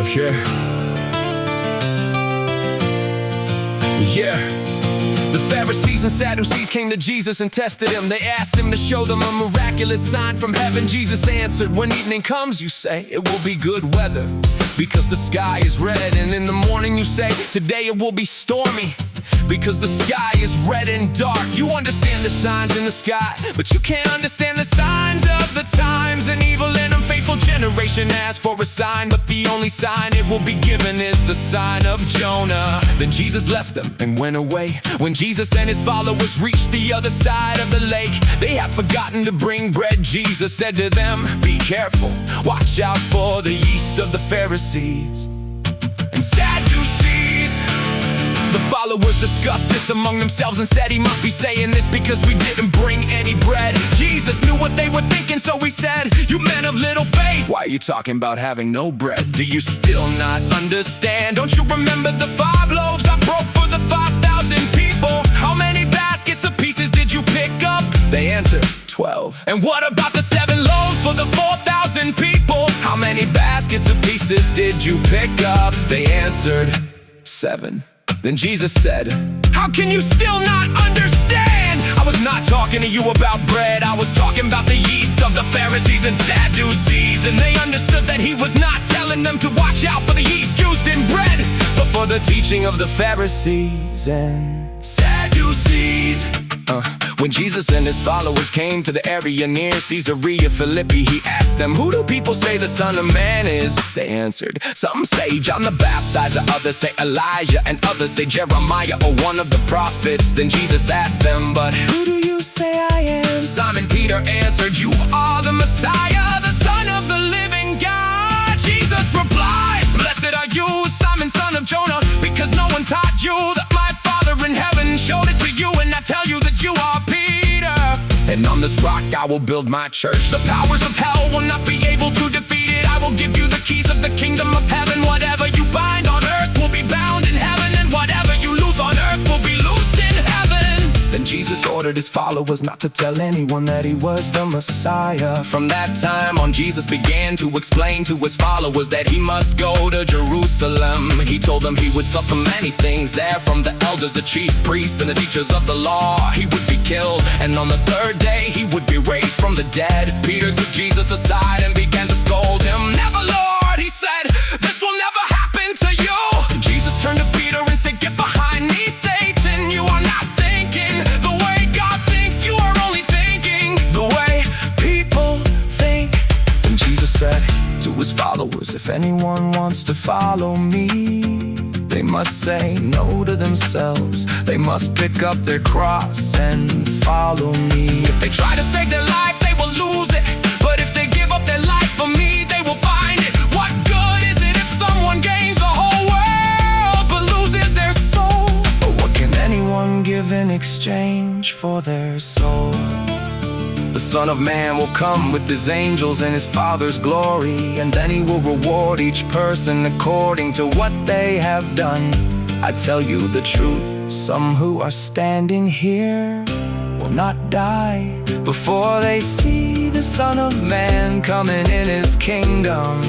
Yeah. Yeah. The Pharisees and Sadducees came to Jesus and tested him. They asked him to show them a miraculous sign from heaven. Jesus answered, when evening comes, you say, it will be good weather, because the sky is red. And in the morning you say, today it will be stormy, because the sky is red and dark. You understand the signs in the sky, but you can't understand the signs of the times. An evil and unfaithful generation asks for a sign, but the only sign it will be given is the sign of Jonah. Then Jesus left them and went away. When Jesus and his followers reached the other side of the lake, they had forgotten to bring bread. Jesus said to them, be careful, watch out for the yeast of the Pharisees and Sadducees. The followers discussed this among themselves and said, he must be saying this because we didn't bring any bread. Jesus knew what they were thinking, so he said, you men of little faith, why are you talking about having no bread? Do you still not understand? Don't you remember the 5 loaves I broke for the 5,000 people? How many baskets of pieces did you pick up? They answered, 12. And what about the 7 loaves for the 4,000 people? How many baskets of pieces did you pick up? They answered, 7. Then Jesus said, how can you still not understand? I was not talking to you about bread, I was talking about the yeast of the Pharisees and Sadducees. And they understood that he was not telling them to watch out for the yeast used in bread, but for the teaching of the Pharisees and Sadducees. When Jesus and his followers came to the area near Caesarea Philippi, he asked them, who do people say the Son of Man is? They answered, some say John the Baptizer, others say Elijah, and others say Jeremiah or one of the prophets. Then Jesus asked them, but who do you say I am? Simon Peter answered, you are the Messiah, the Son of the living God. Jesus replied, blessed are you, Simon, son of Jonah, because no one taught you that my Father in heaven showed it to you. And I tell you that you are Peter, and on this rock I will build my church. The powers of hell will not be able to defeat it. I will give you the keys of the kingdom of heaven. Whatever you bind on earth will be bound in heaven, and whatever you loose on earth will be loosed in heaven. Then Jesus ordered his followers not to tell anyone that he was the Messiah. From that time on, Jesus began to explain to his followers that he must go to Jerusalem. He told them he would suffer many things there, from the elders, the chief priests, and the teachers of the law. He would be killed, and on the 3rd day he would be raised from the dead. Peter took Jesus aside and began to scold him. Never, Lord, he said, this will never happen to you. Jesus turned to Peter and said, get behind me, Satan. You are not thinking the way God thinks. You are only thinking the way people think. And Jesus said to his followers, if anyone wants to follow me, they must say no to themselves. They must pick up their cross and follow me. If they try to save their life, they will lose it. But if they give up their life for me, they will find it. What good is it if someone gains the whole world but loses their soul? Or what can anyone give in exchange for their soul? The Son of Man will come with his angels in his Father's glory, and then he will reward each person according to what they have done. I tell you the truth, some who are standing here will not die before they see the Son of Man coming in his kingdom.